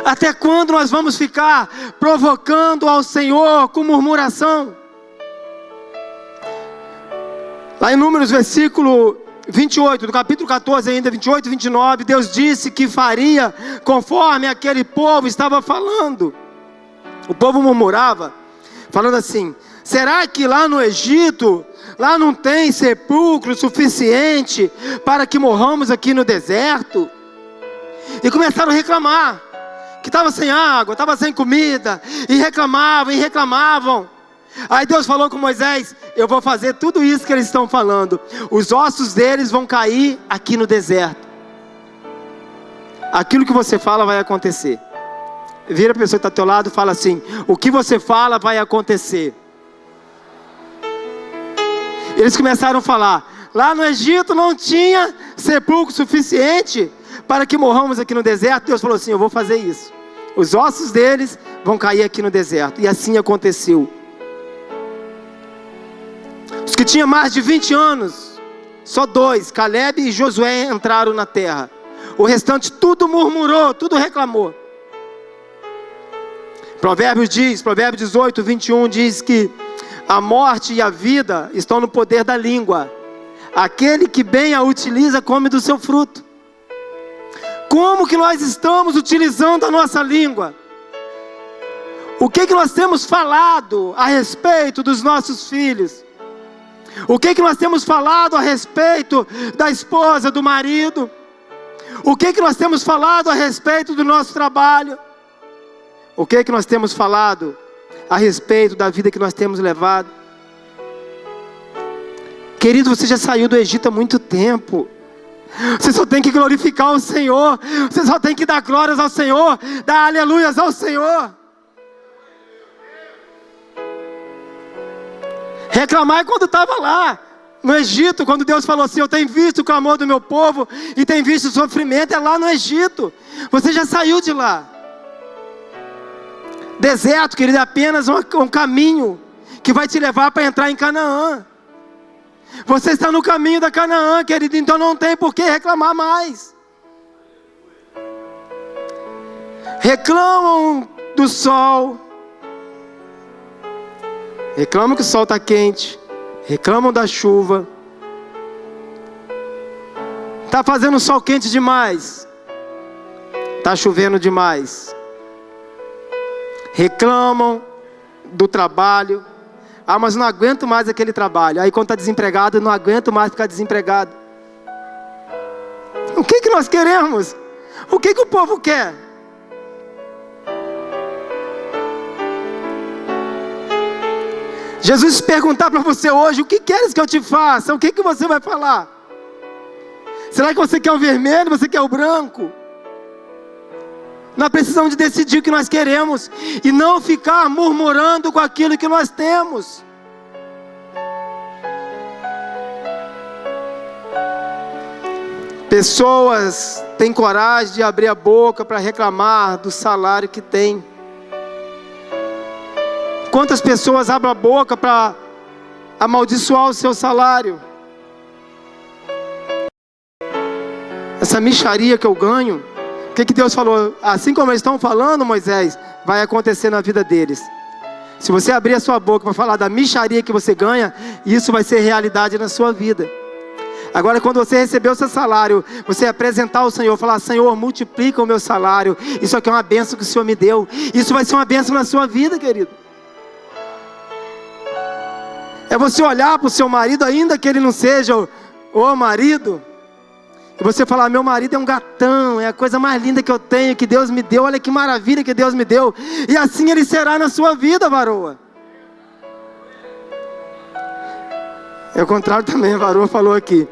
Até quando nós vamos ficar provocando ao Senhor com murmuração? Lá em Números, versículo 28, do capítulo 14 ainda, 28 e 29, Deus disse que faria conforme aquele povo estava falando. O povo murmurava, falando assim: Será que lá no Egito, lá não tem sepulcro suficiente para que morramos aqui no deserto? E começaram a reclamar, que estava sem água, estava sem comida, e reclamavam. Aí Deus falou com Moisés: eu vou fazer tudo isso que eles estão falando. Os ossos deles vão cair aqui no deserto. Aquilo que você fala vai acontecer. Vira a pessoa que está ao teu lado e fala assim: o que você fala vai acontecer. Eles começaram a falar: lá no Egito não tinha sepulcro suficiente para que morramos aqui no deserto. Deus falou assim: eu vou fazer isso. Os ossos deles vão cair aqui no deserto. E assim aconteceu. Os que tinham mais de 20 anos, só 2, Caleb e Josué, entraram na terra. O restante tudo murmurou, tudo reclamou. Provérbios 18, 21 diz que a morte e a vida estão no poder da língua. Aquele que bem a utiliza come do seu fruto. Como que nós estamos utilizando a nossa língua? O que nós temos falado a respeito dos nossos filhos? O que nós temos falado a respeito da esposa, do marido? O que nós temos falado a respeito do nosso trabalho? O que nós temos falado a respeito da vida que nós temos levado? Querido, você já saiu do Egito há muito tempo. Você só tem que glorificar o Senhor. Você só tem que dar glórias ao Senhor, dar aleluias ao Senhor. Reclamar é quando estava lá no Egito, quando Deus falou assim: eu tenho visto o clamor do meu povo e tenho visto o sofrimento. É lá no Egito. Você já saiu de lá. Deserto, querido, é apenas um caminho que vai te levar para entrar em Canaã. Você está no caminho da Canaã, querido, então não tem por que reclamar mais. Reclamam do sol, reclamam que o sol está quente, reclamam da chuva. Está fazendo sol quente demais, está chovendo demais. Reclamam do trabalho. Ah, mas não aguento mais aquele trabalho. Aí quando está desempregado, não aguento mais ficar desempregado. O que nós queremos? O que o povo quer? Jesus perguntar para você hoje: o que queres que eu te faça? O que você vai falar? Será que você quer o vermelho? Você quer o branco? Nós precisamos de decidir o que nós queremos e não ficar murmurando com aquilo que nós temos. Pessoas têm coragem de abrir a boca para reclamar do salário que tem. Quantas pessoas abrem a boca para amaldiçoar o seu salário? Essa mixaria que eu ganho. O que Deus falou? Assim como eles estão falando, Moisés, vai acontecer na vida deles. Se você abrir a sua boca para falar da mixaria que você ganha, isso vai ser realidade na sua vida. Agora, quando você receber o seu salário, você apresentar ao Senhor, falar: Senhor, multiplica o meu salário. Isso aqui é uma bênção que o Senhor me deu. Isso vai ser uma bênção na sua vida, querido. É você olhar para o seu marido, ainda que ele não seja o marido, e você falar: meu marido é um gatão, é a coisa mais linda que eu tenho, que Deus me deu, olha que maravilha que Deus me deu. E assim ele será na sua vida, varoa. É o contrário também, a varoa falou aqui.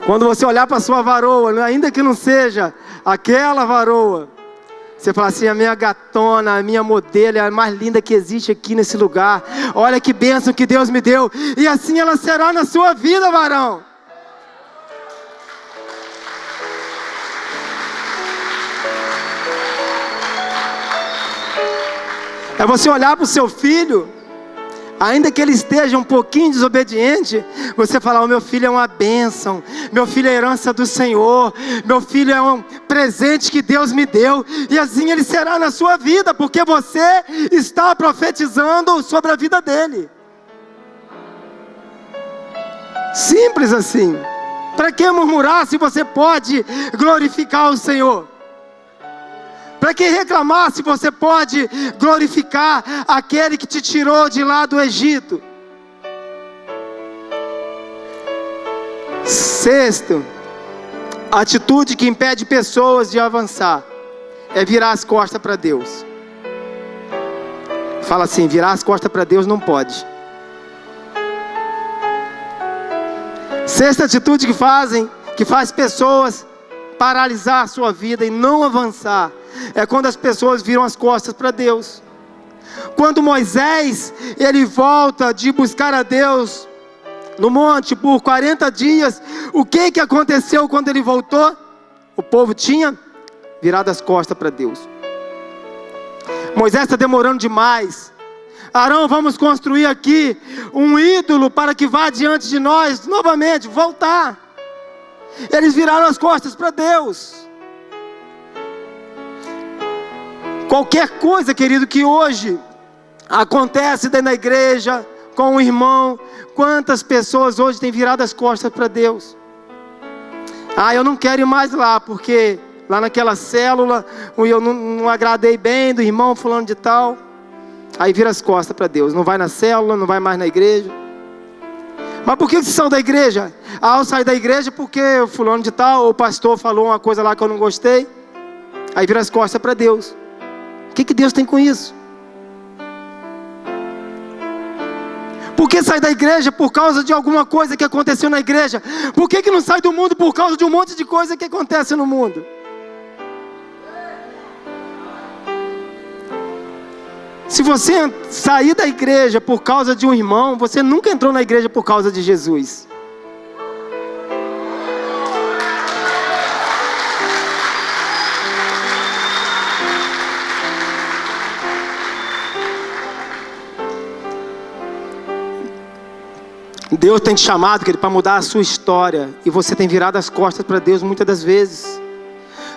Quando você olhar para a sua varoa, ainda que não seja aquela varoa, você fala assim: a minha gatona, a minha modelo é a mais linda que existe aqui nesse lugar. Olha que bênção que Deus me deu. E assim ela será na sua vida, varão. É você olhar para o seu filho, ainda que ele esteja um pouquinho desobediente, você falar: o meu filho é uma bênção, meu filho é herança do Senhor, meu filho é um presente que Deus me deu. E assim ele será na sua vida, porque você está profetizando sobre a vida dele. Simples assim. Para que murmurar se você pode glorificar o Senhor? Para que reclamar se você pode glorificar aquele que te tirou de lá do Egito? Sexto, a atitude que impede pessoas de avançar é virar as costas para Deus. Fala assim: virar as costas para Deus não pode. Sexta atitude que faz pessoas paralisar a sua vida e não avançar, é quando as pessoas viram as costas para Deus. Quando Moisés, ele volta de buscar a Deus no monte por 40 dias, o que aconteceu quando ele voltou? O povo tinha virado as costas para Deus. Moisés está demorando demais. Arão, vamos construir aqui um ídolo para que vá diante de nós novamente, voltar. Eles viraram as costas para Deus. Qualquer coisa, querido, que hoje acontece dentro da igreja, com um irmão, quantas pessoas hoje têm virado as costas para Deus? Eu não quero ir mais lá, porque lá naquela célula eu não agradei bem do irmão fulano de tal. Aí vira as costas para Deus, não vai na célula, não vai mais na igreja. Mas por que você saiu da igreja? Eu saí da igreja porque o fulano de tal, ou o pastor falou uma coisa lá que eu não gostei. Aí vira as costas para Deus. O que Deus tem com isso? Por que sai da igreja por causa de alguma coisa que aconteceu na igreja? Por que não sai do mundo por causa de um monte de coisa que acontece no mundo? Se você sair da igreja por causa de um irmão, você nunca entrou na igreja por causa de Jesus. Deus tem te chamado, querido, para mudar a sua história, e você tem virado as costas para Deus muitas das vezes,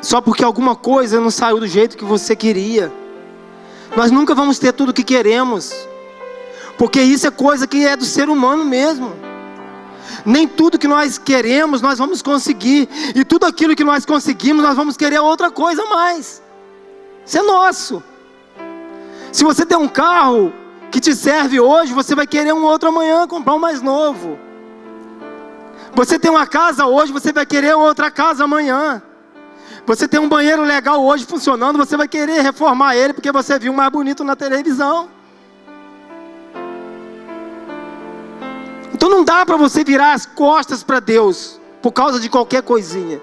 só porque alguma coisa não saiu do jeito que você queria. Nós nunca vamos ter tudo o que queremos, porque isso é coisa que é do ser humano mesmo. Nem tudo que nós queremos nós vamos conseguir, e tudo aquilo que nós conseguimos nós vamos querer outra coisa a mais. Isso é nosso. Se você tem um carro que te serve hoje, você vai querer um outro amanhã, comprar um mais novo. Você tem uma casa hoje, você vai querer outra casa amanhã. Você tem um banheiro legal hoje funcionando, você vai querer reformar ele porque você viu mais bonito na televisão. Então não dá para você virar as costas para Deus por causa de qualquer coisinha.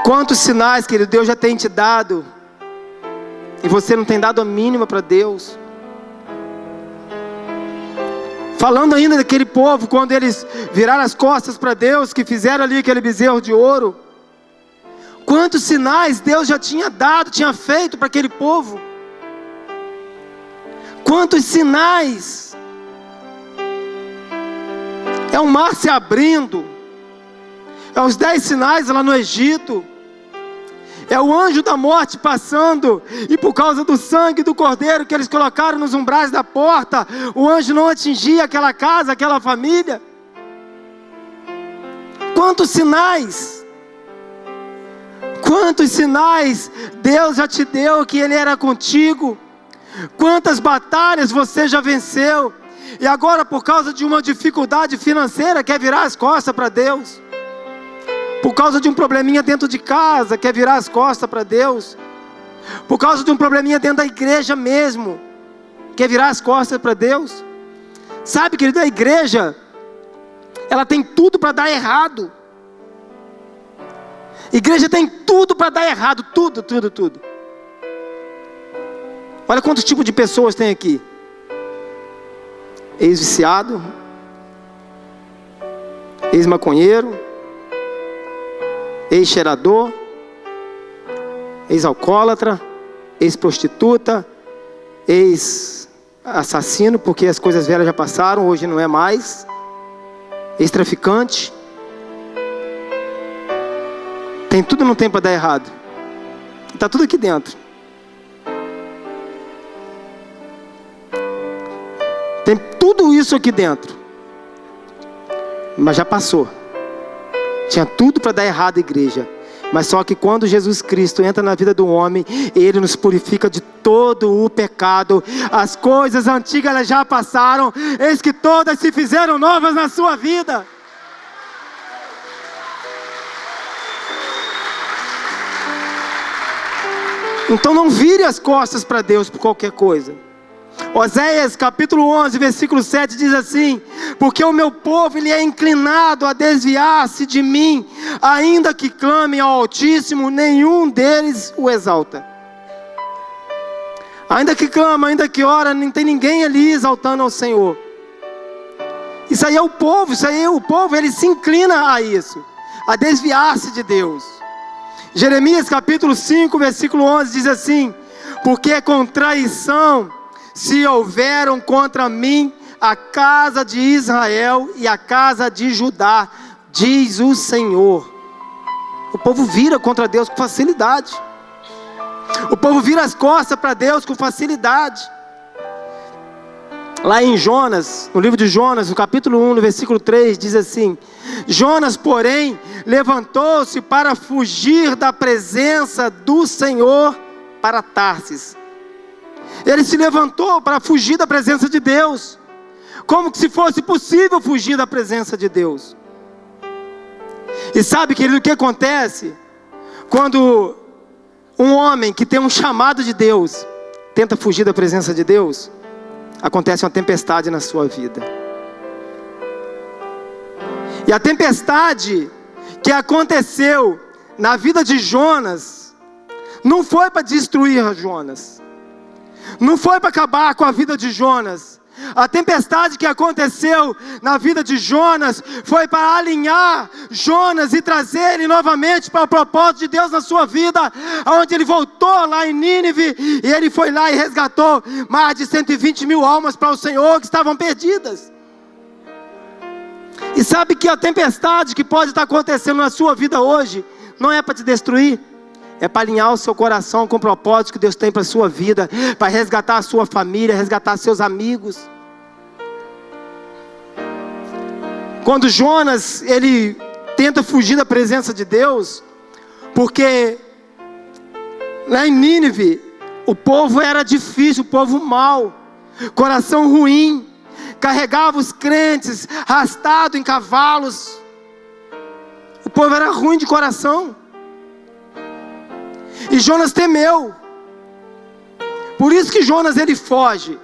Quantos sinais, querido, Deus já tem te dado e você não tem dado a mínima para Deus? Falando ainda daquele povo, quando eles viraram as costas para Deus, que fizeram ali aquele bezerro de ouro, quantos sinais Deus já tinha dado, tinha feito para aquele povo? Quantos sinais? É o mar se abrindo, é os 10 sinais lá no Egito, é o anjo da morte passando, e por causa do sangue do cordeiro que eles colocaram nos umbrais da porta, o anjo não atingia aquela casa, aquela família. Quantos sinais? Quantos sinais Deus já te deu que Ele era contigo? Quantas batalhas você já venceu? E agora, por causa de uma dificuldade financeira, quer virar as costas para Deus? Por causa de um probleminha dentro de casa, quer virar as costas para Deus? Por causa de um probleminha dentro da igreja mesmo, quer virar as costas para Deus? Sabe, querido, a igreja, ela tem tudo para dar errado. Igreja tem tudo para dar errado, tudo. Olha quantos tipos de pessoas tem aqui: ex-viciado, ex-maconheiro, ex-cheirador, ex-alcoólatra, ex-prostituta, ex-assassino, porque as coisas velhas já passaram, hoje não é mais, ex-traficante. Tem tudo, não tem para dar errado. Está tudo aqui dentro. Tem tudo isso aqui dentro, mas já passou. Tinha tudo para dar errado a igreja. Mas só que quando Jesus Cristo entra na vida do homem, Ele nos purifica de todo o pecado. As coisas antigas elas já passaram, eis que todas se fizeram novas na sua vida. Então não vire as costas para Deus por qualquer coisa. Oséias capítulo 11, versículo 7 diz assim: porque o meu povo ele é inclinado a desviar-se de mim, ainda que clamem ao Altíssimo, nenhum deles o exalta. Ainda que clama, ainda que ora, não tem ninguém ali exaltando ao Senhor. Isso aí é o povo, ele se inclina a isso, a desviar-se de Deus. Jeremias capítulo 5, versículo 11 diz assim: porque com traição se houveram contra mim a casa de Israel e a casa de Judá, diz o Senhor. O povo vira contra Deus com facilidade. O povo vira as costas para Deus com facilidade. Lá em Jonas, no livro de Jonas, no capítulo 1, no versículo 3, diz assim: Jonas, porém, levantou-se para fugir da presença do Senhor para Tarsis. Ele se levantou para fugir da presença de Deus, como se fosse possível fugir da presença de Deus. E sabe, querido, o que acontece quando um homem que tem um chamado de Deus tenta fugir da presença de Deus? Acontece uma tempestade na sua vida. E a tempestade que aconteceu na vida de Jonas não foi para destruir Jonas, não foi para acabar com a vida de Jonas. A tempestade que aconteceu na vida de Jonas foi para alinhar Jonas e trazer ele novamente para o propósito de Deus na sua vida, onde ele voltou lá em Nínive e ele foi lá e resgatou mais de 120 mil almas para o Senhor que estavam perdidas. E sabe que a tempestade que pode estar acontecendo na sua vida hoje não é para te destruir, é para alinhar o seu coração com o propósito que Deus tem para a sua vida, para resgatar a sua família, resgatar seus amigos. Quando Jonas, ele tenta fugir da presença de Deus, porque lá em Nínive, o povo era difícil, o povo mau, coração ruim, carregava os crentes, arrastado em cavalos, o povo era ruim de coração. E Jonas temeu. Por isso que Jonas ele foge.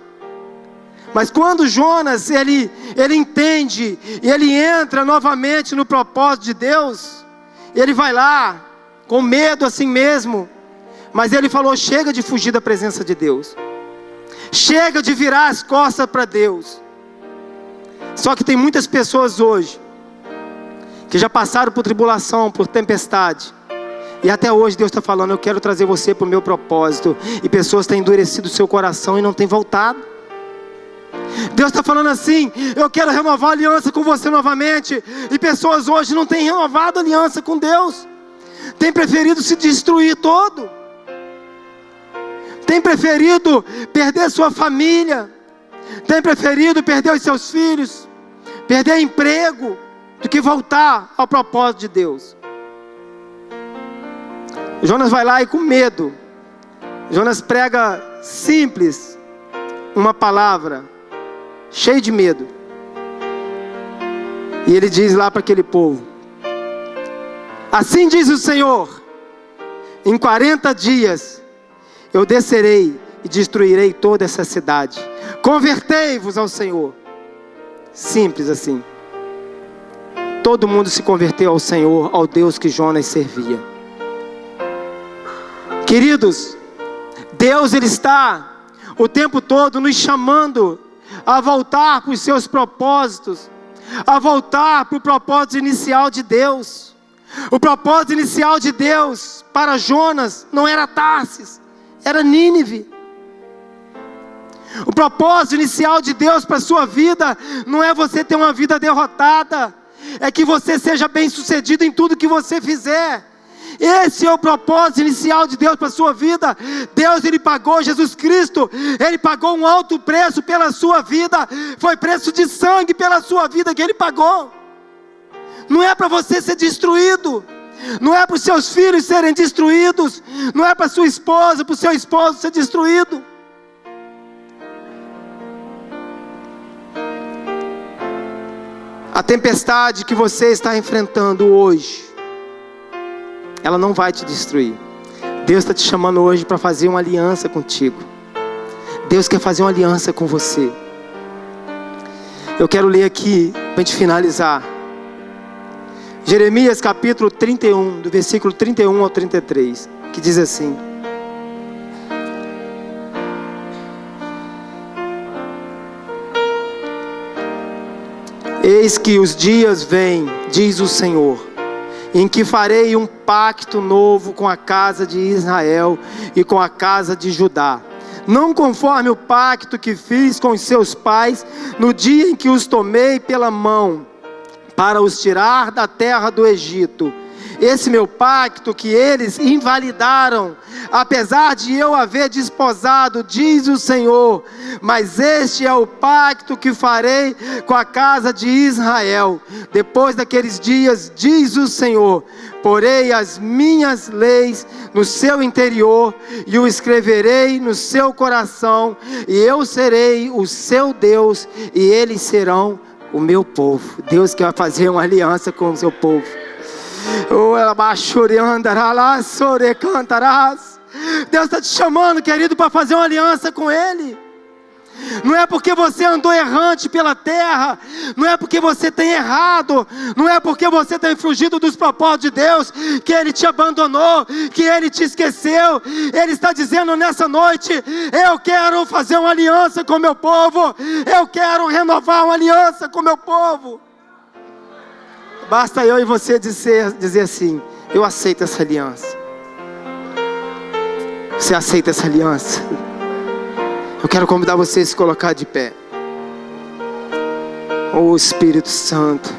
Mas quando Jonas ele entende e ele entra novamente no propósito de Deus, ele vai lá com medo assim mesmo, mas ele falou: chega de fugir da presença de Deus, chega de virar as costas para Deus. Só que tem muitas pessoas hoje que já passaram por tribulação, por tempestade, e até hoje Deus está falando: eu quero trazer você para o meu propósito. E pessoas têm endurecido o seu coração e não têm voltado. Deus está falando assim: eu quero renovar a aliança com você novamente. E pessoas hoje não têm renovado a aliança com Deus, têm preferido se destruir todo, têm preferido perder sua família, têm preferido perder os seus filhos, perder emprego, do que voltar ao propósito de Deus. Jonas vai lá e com medo, Jonas prega simples, uma palavra, cheio de medo. E ele diz lá para aquele povo: assim diz o Senhor, em 40 dias eu descerei e destruirei toda essa cidade. Convertei-vos ao Senhor. Simples assim. Todo mundo se converteu ao Senhor, ao Deus que Jonas servia. Queridos, Deus ele está o tempo todo nos chamando a voltar para os seus propósitos, a voltar para o propósito inicial de Deus. O propósito inicial de Deus para Jonas não era Tarsis, era Nínive. O propósito inicial de Deus para a sua vida não é você ter uma vida derrotada, é que você seja bem sucedido em tudo que você fizer. Esse é o propósito inicial de Deus para a sua vida. Deus ele pagou, Jesus Cristo, ele pagou um alto preço pela sua vida. Foi preço de sangue pela sua vida que ele pagou. Não é para você ser destruído. Não é para os seus filhos serem destruídos. Não é para sua esposa, para o seu esposo ser destruído. A tempestade que você está enfrentando hoje, ela não vai te destruir. Deus está te chamando hoje para fazer uma aliança contigo. Deus quer fazer uma aliança com você. Eu quero ler aqui, para a gente finalizar, Jeremias capítulo 31, do versículo 31 ao 33, que diz assim: Eis que os dias vêm, diz o Senhor, em que farei um pacto novo com a casa de Israel e com a casa de Judá, não conforme o pacto que fiz com os seus pais no dia em que os tomei pela mão para os tirar da terra do Egito. Esse meu pacto que eles invalidaram, apesar de eu haver desposado, diz o Senhor. Mas este é o pacto que farei com a casa de Israel. Depois daqueles dias, diz o Senhor, porei as minhas leis no seu interior e o escreverei no seu coração, e eu serei o seu Deus e eles serão o meu povo. Deus quer fazer uma aliança com o seu povo. Deus está te chamando, querido, para fazer uma aliança com Ele. Não é porque você andou errante pela terra, não é porque você tem errado, não é porque você tem fugido dos propósitos de Deus, que Ele te abandonou, que Ele te esqueceu. Ele está dizendo nessa noite: eu quero fazer uma aliança com o meu povo, eu quero renovar uma aliança com o meu povo. Basta eu e você dizer assim: eu aceito essa aliança. Você aceita essa aliança? Eu quero convidar você a se colocar de pé. Oh Espírito Santo,